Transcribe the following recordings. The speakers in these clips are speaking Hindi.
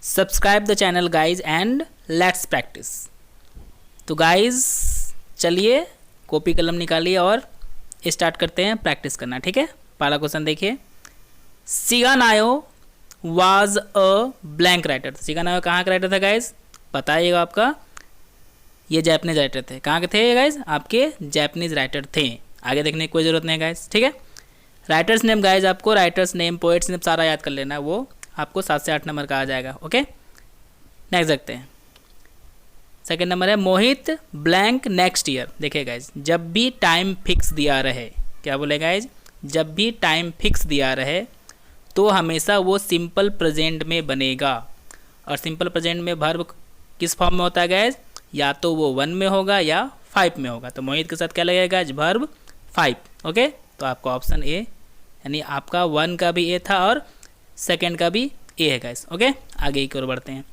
Subscribe the channel guys and let's practice. तो गाइज चलिए कॉपी कलम निकालिए और स्टार्ट करते हैं प्रैक्टिस करना। ठीक है, पहला क्वेश्चन देखिए। सिगानायो वाज अ ब्लैंक राइटर। सिगानायो कहाँ का राइटर था गाइज, बताइएगा आपका। ये जापानीज राइटर थे। कहाँ के थे ये गाइज, आपके जापानीज राइटर थे। आगे देखने की कोई ज़रूरत नहीं गाइज। ठीक है, राइटर्स नेम गाइज आपको राइटर्स नेम पोएट्स नेम सारा याद कर लेना है, वो आपको 7 से 8 नंबर का आ जाएगा। ओके, नेक्स्ट देखते हैं। सेकेंड नंबर है मोहित ब्लैंक नेक्स्ट ईयर। देखिए गाइज, जब भी टाइम फिक्स दिया रहे, क्या बोले गाइज, जब भी टाइम फिक्स दिया रहे तो हमेशा वो सिंपल प्रेजेंट में बनेगा। और सिंपल प्रेजेंट में वर्ब किस फॉर्म में होता है गाइज, या तो वो 1 में होगा या 5 में होगा। तो मोहित के साथ क्या लगेगा गाइज, वर्ब 5। ओके, तो आपका ऑप्शन ए, यानी आपका 1 का भी ए था और सेकेंड का भी ए है गाइस। ओके, आगे की ओर बढ़ते हैं।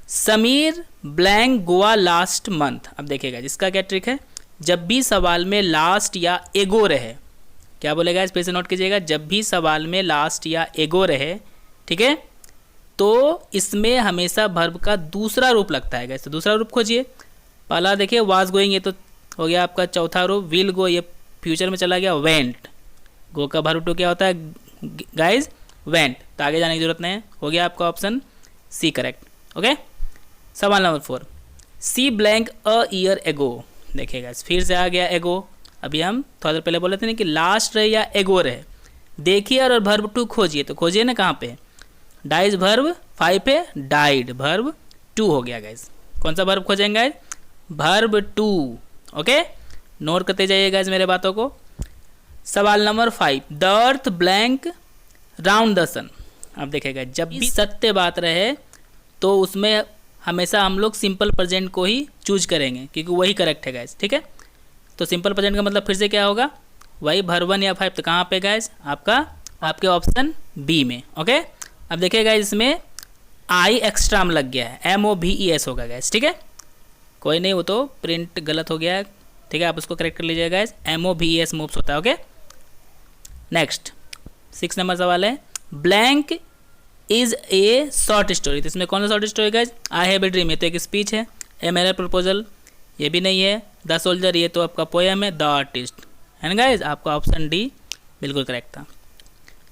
Sameer blank Goa last month. अब देखिएगा इसका क्या ट्रिक है, जब भी सवाल में लास्ट या एगो रहे, क्या बोलेगा इस पे से नोट कीजिएगा, जब भी सवाल में लास्ट या एगो रहे, ठीक है, तो इसमें हमेशा वर्ब का दूसरा रूप लगता है गाइस। तो दूसरा रूप खोजिए। पहला देखिए वाज गोइंग, ये तो हो गया आपका चौथा रूप। विल गो, ये फ्यूचर में चला गया। वेंट, गो का वर्ब टू क्या होता है गाइज, वेंट। तो आगे जाने की जरूरत नहीं है, हो गया आपका ऑप्शन सी करेक्ट। ओके, सवाल नंबर 4। See blank a year ago. देखिएगा फिर से आ गया एगो। अभी हम थोड़ा देर पहले बोले थे ना कि लास्ट रहे या एगो रहे। देखिए और वर्ब टू खोजिए, तो खोजिए ना कहाँ पे, डाइज वर्ब 5 पे, डाइड वर्ब 2 हो गया गाइज। कौन सा वर्ब खोजेंगे गाइज, वर्ब 2। ओके, नोट करते जाइए गाइज मेरे बातों को। सवाल number 5। The earth blank round the sun. अब देखिएगा जब भी सत्य बात रहे तो उसमें हमेशा हम लोग सिंपल प्रेजेंट को ही चूज करेंगे, क्योंकि वही करेक्ट है गाइज। ठीक है, तो सिंपल प्रेजेंट का मतलब फिर से क्या होगा, वही वर्ब 1 या 5। तो कहाँ पे गाइज, आपका आपके ऑप्शन बी में। ओके, अब देखिएगा इसमें आई एक्स्ट्रा में लग गया है, MOVES होगा गाइज। ठीक है, कोई नहीं, वो तो प्रिंट गलत हो गया है। ठीक है, आप उसको करेक्ट कर लीजिएगा गाइज, MOVES मूव्स होता है। ओके, नेक्स्ट 6 नंबर सवाल है। Blank is a short story. तो इसमें कौन सा short story guys, I have a dream, ये तो एक स्पीच है। ए मेरा प्रपोजल, ये भी नहीं है। द सोल्जर, ये तो आपका पोएम है। द आर्टिस्ट है ना गाइज, आपका ऑप्शन डी बिल्कुल करेक्ट था।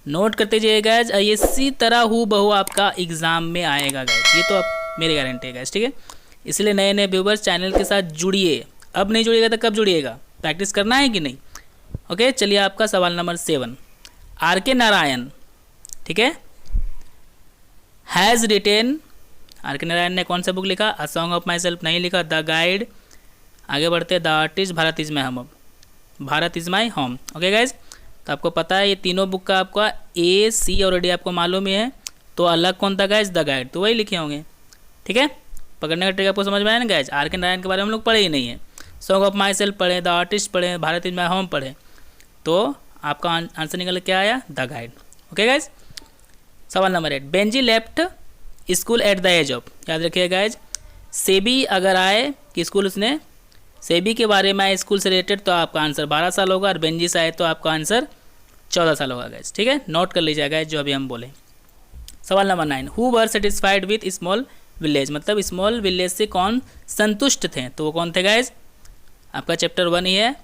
नोट करते जाइए गाइज, इसी तरह हूँ बहु आपका एग्जाम में आएगा गाइज, ये तो आप मेरी गारंटी है गाइज। ठीक है, इसलिए नए नए व्यूवर्स चैनल के साथ जुड़िए। अब नहीं जुड़िएगा तो कब जुड़िएगा, प्रैक्टिस करना है कि नहीं। ओके, चलिए आपका सवाल नंबर 7। RK नारायण, ठीक है, हैज़ रिटेन। RK नारायण ने कौन सा बुक लिखा, a song of my self नहीं लिखा, द गाइड। आगे बढ़ते, the artist, Bharat is my home, Bharat is my home. Okay guys, तो आपको पता है ये तीनों बुक का आपका AC ऑलरेडी आपको मालूम ही है। तो अलग कौन था गाइज, द गाइड, तो वही लिखे होंगे। ठीक है, पकड़ने का ट्रिक आपको समझ में आया ना गाइज। RK नारायण के बारे में हम लोग पढ़े ही नहीं है। सॉन्ग ऑफ माई सेल्फ पढ़े, द आर्टिस्ट पढ़े, भारत इज माई होम पढ़े, तो आपका आंसर निकल क्या आया, द गाइड। ओके गाइज, सवाल नंबर 8। Benji left school at the age of. याद रखिए गाइज, सेबी अगर आए कि स्कूल उसने सेबी के बारे में आए स्कूल से रिलेटेड, तो आपका आंसर 12 साल होगा। और बेंजी से आए तो आपका आंसर 14 साल होगा गाइज। ठीक है, नोट कर लीजिएगा गाइज जो अभी हम बोले। सवाल number 9। Who were satisfied with small village. मतलब स्मॉल विलेज से कौन संतुष्ट थे, तो वो कौन थे गाइज, आपका चैप्टर 1 ही है,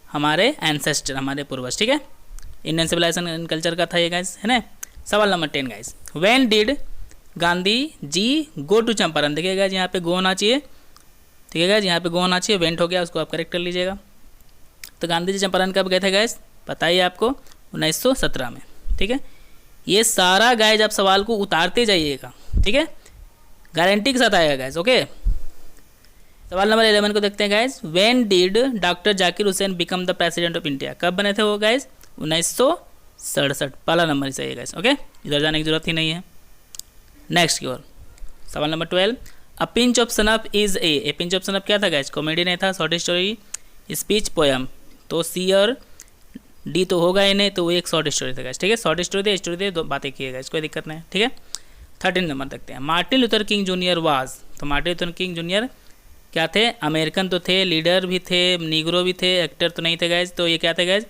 हमारे एंसेस्टर, हमारे पूर्वज। ठीक है, इंडियन सिविलाइजेशन एंड कल्चर का था ये गाइज, है ना। सवाल नंबर 10 guys. When did Gandhi ji go to Champaran. देखिए गाइज यहाँ पे गो होना चाहिए। ठीक है गाइज, यहाँ पे गो होना चाहिए, वेंट हो गया, उसको आप करेक्ट कर लीजिएगा। तो गांधी जी चंपारण कब गए थे गाइज, बताइए आपको, 1917 में। ठीक है, ये सारा गाइज आप सवाल को उतारते जाइएगा। ठीक है, गारंटी के साथ आएगा गाइज। ओके, सवाल नंबर 11 को देखते हैं guys. When did doctor Zakir Hussain become the president of India. कब बने थे वो गाइज, 1967। पहला नंबर ही सही है गाइज। ओके, इधर जाने की जरूरत ही नहीं है। नेक्स्ट की ओर, सवाल number 12। A pinch of snuff is a pinch of snuff क्या था गाइज, कॉमेडी नहीं था, शॉर्ट स्टोरी, स्पीच, पोएम। तो सी और डी तो होगा ही नहीं, तो वो एक शॉर्ट स्टोरी था गाइज। ठीक है, शॉर्ट स्टोरी दे दो बातें किए गाइज, कोई दिक्कत नहीं। ठीक है, 13 नंबर देखते हैं। Martin Luther king junior was. तो मार्टिन लूथर किंग जूनियर क्या थे, अमेरिकन तो थे, लीडर भी थे, नीग्रो भी थे, एक्टर तो नहीं थे गाइज। तो ये क्या थे गाइज,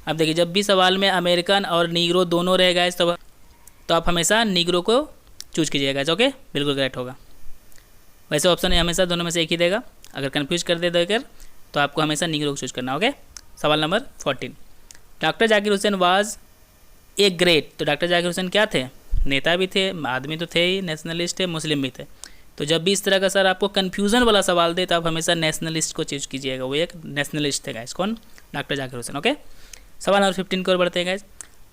अब देखिए जब भी सवाल में अमेरिकन और नीग्रो दोनों रहे गाइज, तो आप हमेशा नीग्रो को चूज कीजिएगा गाइज। ओके, बिल्कुल करेक्ट होगा। वैसे ऑप्शन हमेशा दोनों में से एक ही देगा, अगर कन्फ्यूज कर दे देकर तो आपको हमेशा नीग्रो चूज करना। ओके, सवाल number 14। Doctor Zakir Hussain was a great. तो डॉक्टर जाकिर हुसैन क्या थे? नेता भी थे, आदमी तो थे ही, नेशनलिस्ट थे, मुस्लिम भी थे। तो जब भी इस तरह का सर आपको कन्फ्यूज़न वाला सवाल दे तो आप हमेशा नेशनलिस्ट को चूज कीजिएगा, वो एक नेशनलिस्ट थे गाइस। कौन? डॉक्टर जाकिर हुसैन। ओके, सवाल नंबर 15 की ओर बढ़ते हैं guys.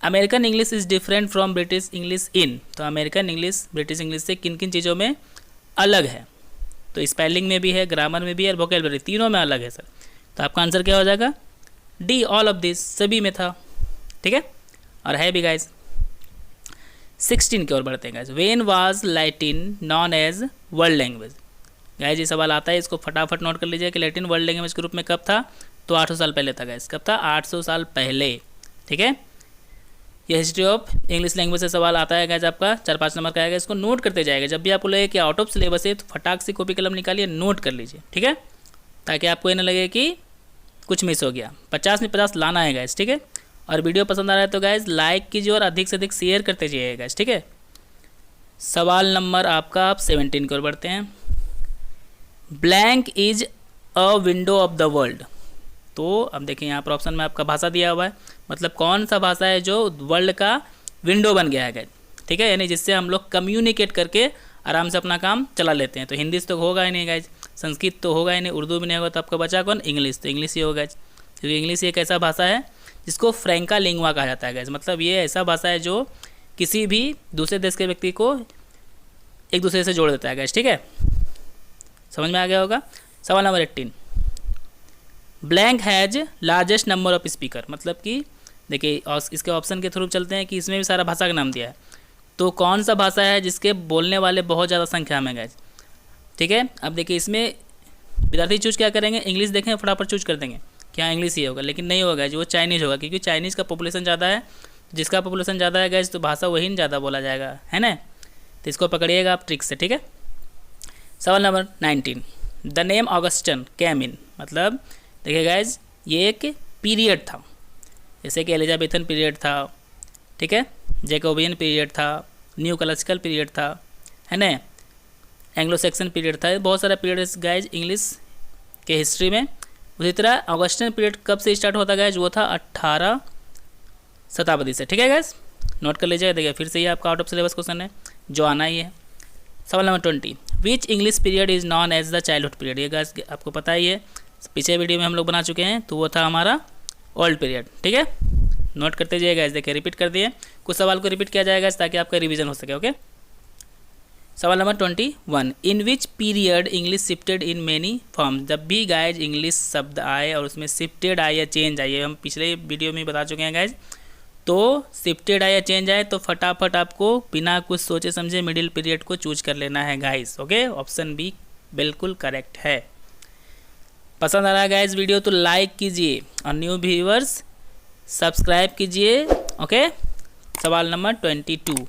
American English is different from British English in. तो अमेरिकन इंग्लिश ब्रिटिश इंग्लिश से किन किन चीज़ों में अलग है? तो स्पेलिंग में भी है, ग्रामर में भी है और वोकैबुलरी, तीनों में अलग है सर। तो आपका आंसर क्या हो जाएगा? डी, ऑल ऑफ दिस, सभी में था। ठीक है, और है भी गाइस। 16 की ओर बढ़ते हैं guys. When was Latin known as world language. Guys ये सवाल आता है, इसको फटाफट नोट कर लीजिए कि लैटिन वर्ल्ड लैंग्वेज के रूप में कब था? तो 800 साल पहले था गाइस। कब था? 800 साल पहले। ठीक है, ये हिस्ट्री ऑफ इंग्लिश लैंग्वेज से सवाल आता है गाइस, आपका 4-5 नंबर का आएगा। इसको नोट करते जाएगा, जब भी आपको लगे कि आउट ऑफ सिलेबस है तो फटाक से कॉपी कलम निकालिए, नोट कर लीजिए। ठीक है, ताकि आपको ये ना लगे कि कुछ मिस हो गया। 50 में 50 लाना है गाइस। ठीक है, और वीडियो पसंद आ रहा है तो गाइस लाइक कीजिए और अधिक से अधिक शेयर करते जाइए गाइस। ठीक है, सवाल नंबर आपका आप 17 की ओर बढ़ते हैं। Blank is a window of the world. तो अब देखिए यहाँ पर ऑप्शन में आपका भाषा दिया हुआ है, मतलब कौन सा भाषा है जो वर्ल्ड का विंडो बन गया है गाइस। ठीक है, यानी जिससे हम लोग कम्युनिकेट करके आराम से अपना काम चला लेते हैं। तो हिंदी तो होगा ही नहीं गाइस, संस्कृत तो होगा ही नहीं, उर्दू भी नहीं होगा, तो आपका बचा कौन? इंग्लिश। तो इंग्लिश ही होगा, क्योंकि इंग्लिश एक ऐसा भाषा है जिसको फ्रैंका लिंगुआ कहा जाता है गाइस। मतलब ये ऐसा भाषा है जो किसी भी दूसरे देश के व्यक्ति को एक दूसरे से जोड़ देता है गाइस। ठीक है, समझ में आ गया होगा। सवाल number 18। Blank has largest number of speaker. मतलब कि देखिए इसके ऑप्शन के थ्रू चलते हैं कि इसमें भी सारा भाषा का नाम दिया है। तो कौन सा भाषा है जिसके बोलने वाले बहुत ज़्यादा संख्या में गाइस। ठीक है, अब देखिए इसमें विद्यार्थी चूज क्या करेंगे? इंग्लिश देखें फटाफट चूज कर देंगे, क्या इंग्लिश ही होगा, लेकिन नहीं होगा जो वो चाइनीज़ होगा, क्योंकि चाइनीज़ का पॉपुलेशन ज़्यादा है। जिसका पॉपुलेशन ज़्यादा है गाइस तो भाषा वही ज़्यादा बोला जाएगा, है ना। तो इसको पकड़िएगा आप ट्रिक से। ठीक है, सवाल number 19। The name Augustan came in. मतलब देखिए गाइज ये एक पीरियड था, जैसे कि एलिजाबेथन पीरियड था, ठीक है, जैकोबियन पीरियड था, न्यू क्लासिकल पीरियड था, है ना, एंग्लो सेक्सन पीरियड था। बहुत सारा पीरियड्स गाइज इंग्लिश के हिस्ट्री में। उसी तरह ऑगस्टन पीरियड कब से स्टार्ट होता गाइज? वो था 18 शताब्दी से। ठीक है गाइज, नोट कर लीजिएगा। देखिए फिर से ही आपका आउट ऑफ सिलेबस क्वेश्चन है जो आना ही है। सवाल नंबर 20। Which English period is known as the childhood period. ये गाइज आपको पता ही है, पीछे वीडियो में हम लोग बना चुके हैं, तो वो था हमारा ओल्ड पीरियड। ठीक है, नोट करते जाइएगा। देखिए रिपीट कर दिए, कुछ सवाल को रिपीट किया जाएगा ताकि आपका रिवीजन हो सके। ओके, सवाल number 21। In which period English shifted in many form. जब भी गाइज इंग्लिश शब्द आए और उसमें शिफ्टेड आए या चेंज आए, हम पिछले वीडियो में बता चुके हैं गाइज, तो शिफ्टेड आए या चेंज आए तो फटाफट आपको बिना कुछ सोचे समझे मिडिल पीरियड को चूज कर लेना है गाइज। ओके, ऑप्शन बी बिल्कुल करेक्ट है। पसंद आ रहा है गाइज वीडियो तो लाइक कीजिए और न्यू व्यूअर्स सब्सक्राइब कीजिए। ओके, सवाल number 22।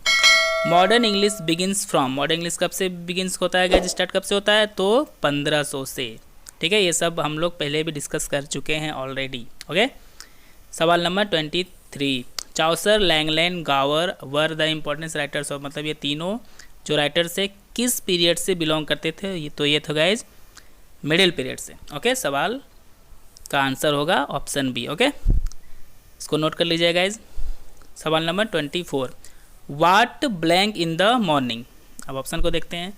Modern English begins from. Modern English कब से बिगिंस होता है गाइज? स्टार्ट कब से होता है? तो 1500 से। ठीक है, ये सब हम लोग पहले भी डिस्कस कर चुके हैं ऑलरेडी। ओके, सवाल number 23। Chaucer, Langland, Gower were the important writers of. मतलब ये तीनों जो राइटर्स से किस पीरियड से बिलोंग करते थे? ये तो ये था गाइज मिडिल पीरियड से। ओके, सवाल का आंसर होगा ऑप्शन बी। ओके, इसको नोट कर लीजिए गाइज। सवाल नंबर 24। What blank in the morning. अब ऑप्शन को देखते हैं।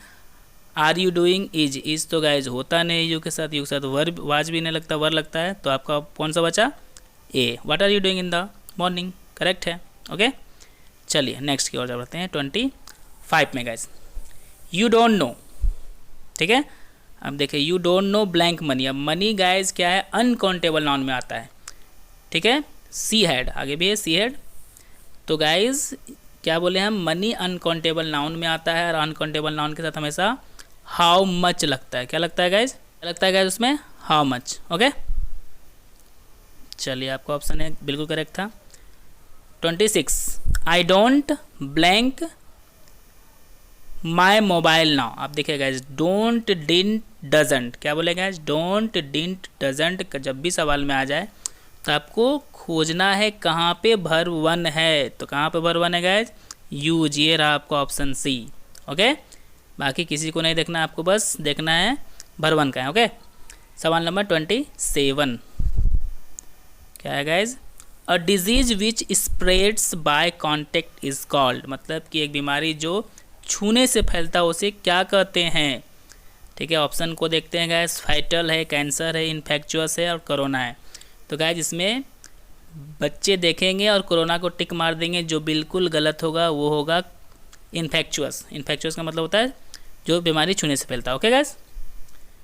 आर यू डूइंग इज तो गाइज होता नहीं, यू के साथ वर्ब वाज भी नहीं लगता, वर लगता है, तो आपका कौन सा बचा? A. What are you doing in the morning correct है। ओके, चलिए नेक्स्ट की ओर बढ़ते हैं। 25 में गाइज यू डोंट नो। ठीक है, अब देखिए you don't know blank money. अब मनी गाइज क्या है? अनकाउंटेबल नाउन में आता है। ठीक है, सी हेड आगे भी है, सी हेड। तो गाइज क्या बोले हम? मनी अनकाउंटेबल नाउन में आता है और अनकाउंटेबल नाउन के साथ हमेशा हाउ मच लगता है। क्या लगता है गाइज? क्या लगता है गाइज उसमें? How much. ओके, चलिए आपका ऑप्शन है बिल्कुल करेक्ट था। 26। I don't blank my mobile now. आप देखिए गाइज डोंट, डिंट, डजंट। क्या बोले गाइज? डोंट, डिंट, डजंट जब भी सवाल में आ जाए तो आपको खोजना है कहाँ पे वर्ब 1 है। तो कहाँ पे वर्ब 1 है गाइज? यूज। ये रहा आपका ऑप्शन सी। ओके, बाकी किसी को नहीं देखना, आपको बस देखना है भर 1 का है। ओके, सवाल नंबर 27 क्या है guys? A disease which spreads by contact is called, मतलब कि एक बीमारी जो छूने से फैलता है उसे क्या कहते हैं? ठीक है, ऑप्शन को देखते हैं गाइज। फाइटल है, कैंसर है, इन्फेक्चुअस है और कोरोना है। तो गाइज इसमें बच्चे देखेंगे और कोरोना को टिक मार देंगे, जो बिल्कुल गलत होगा वो होगा इन्फेक्चुअस। इन्फेक्चुअस का मतलब होता है जो बीमारी छूने से फैलता है। ओके गाइज,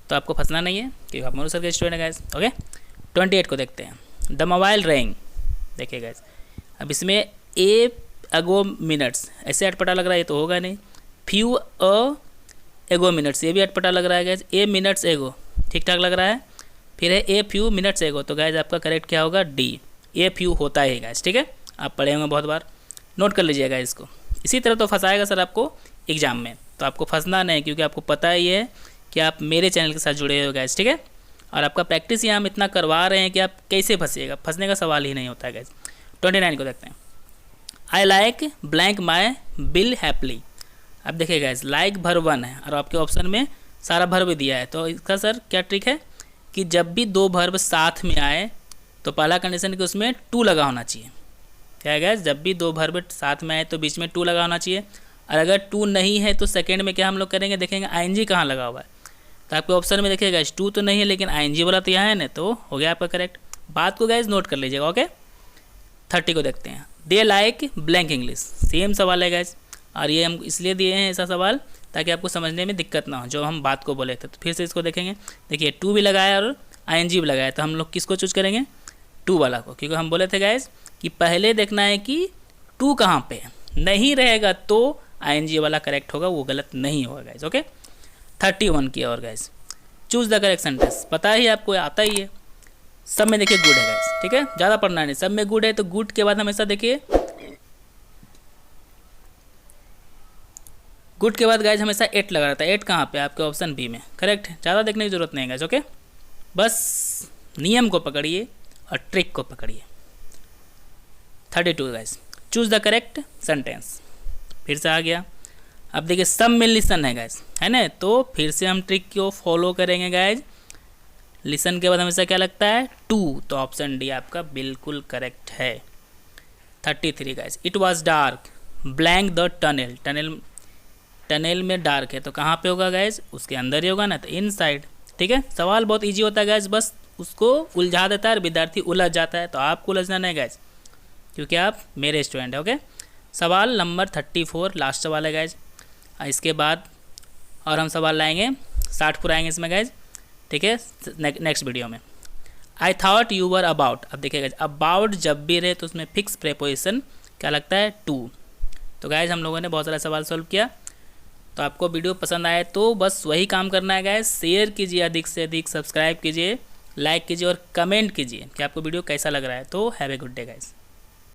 तो आपको फंसना नहीं है क्योंकि आप मोनू सर के स्टूडेंट है गाइज। ओके, 28 को देखते हैं। द मोबाइल रैंग, देखिए गाइज अब इसमें ए अगो मिनट्स, ऐसे अटपटा लग रहा है, ये तो होगा नहीं। फ्यू अ एगो मिनट्स, ये भी अटपटा लग रहा है गाइज। ए मिनट्स एगो ठीक ठाक लग रहा है। फिर है ए फ्यू मिनट्स एगो, तो गाइज आपका करेक्ट क्या होगा? डी, ए फ्यू होता है गाइज। ठीक है, आप पढ़े होंगे बहुत बार, नोट कर लीजिएगा इसको। इसी तरह तो फंसाएगा सर आपको एग्जाम में, तो आपको फंसना नहीं, क्योंकि आपको पता ही है कि आप मेरे चैनल के साथ जुड़े हो गाइज। ठीक है, और आपका प्रैक्टिस यहाँ हम इतना करवा रहे हैं कि आप कैसे फंसिएगा, फंसने का सवाल ही नहीं होता है गाइज। 29 को देखते हैं। I like blank my bill happily. अब देखिए गाइज लाइक भर 1 है और आपके ऑप्शन में सारा भर्व दिया है, तो इसका सर क्या ट्रिक है कि जब भी 2 भर्व साथ में आए तो पहला कंडीशन कि उसमें टू लगा होना चाहिए। क्या है गाइज? जब भी 2 भर्व साथ में आए तो बीच में टू लगा होना चाहिए, और अगर टू नहीं है तो सेकेंड में क्या हम लोग करेंगे, देखेंगे आईएनजी कहाँ लगा हुआ है। तो आपके ऑप्शन में देखिएगा टू तो नहीं है लेकिन आईएनजी वाला तो यहाँ है ना, तो हो गया आपका करेक्ट। बात को गाइज नोट कर लीजिएगा। ओके, 30 को देखते हैं। They like blank English, same सवाल है गाइज, और ये हम इसलिए दिए हैं ऐसा सवाल ताकि आपको समझने में दिक्कत ना हो जो हम बात को बोले थे। तो फिर से इसको देखेंगे, देखिए टू भी लगाया और आईएनजी भी लगाया, तो हम लोग किसको चूज करेंगे? टू वाला को, क्योंकि हम बोले थे गाइज कि पहले देखना है कि टू कहाँ पे है, नहीं रहेगा तो आईएनजी वाला करेक्ट होगा, वो गलत नहीं होगा गाइज। ओके, 31 की और guys choose the correct sentence, पता ही आपको आता ही है, सब में देखिए गुड है गाइज। ठीक है, ज़्यादा पढ़ना नहीं, सब में गुड है, तो गुड के बाद हमेशा देखिए गुड के बाद गाइज हमेशा 8 लगा रहता है। 8 कहाँ पे? आपके ऑप्शन बी में, करेक्ट। ज़्यादा देखने की जरूरत नहीं है गाइज। ओके, बस नियम को पकड़िए और ट्रिक को पकड़िए। 32 guys choose the correct sentence, फिर से आ गया। अब देखिए सब में लिसन है गाइज, है ना, तो फिर से हम ट्रिक को फॉलो करेंगे गाइज। लिसन के बाद हमेशा क्या लगता है? टू, तो ऑप्शन डी आपका बिल्कुल करेक्ट है। 33 guys it was dark blank the tunnel, tunnel में डार्क है तो कहाँ पे होगा गाइज? उसके अंदर ही होगा ना, तो इनसाइड। ठीक है, सवाल बहुत इजी होता है गाइज, बस उसको उलझा देता है और विद्यार्थी उलझ जाता है, तो आपको उलझना नहीं गाइज, क्योंकि आप मेरे स्टूडेंट हैं। ओके, सवाल नंबर 34 लास्ट सवाल है गाइज, इसके बाद और हम सवाल लाएंगे 60 पूरा आएंगे इसमें गाइज। ठीक है, नेक्स्ट वीडियो में। I thought you were about, अब देखिए गाइज अबाउट जब भी रहे तो उसमें फिक्स प्रेपोजिशन क्या लगता है? टू। तो गाइज हम लोगों ने बहुत सारा सवाल सॉल्व किया, तो आपको वीडियो पसंद आए तो बस वही काम करना है गाइज, शेयर कीजिए अधिक से अधिक, सब्सक्राइब कीजिए, लाइक कीजिए और कमेंट कीजिए कि आपको वीडियो कैसा लग रहा है। तो have a good day guys.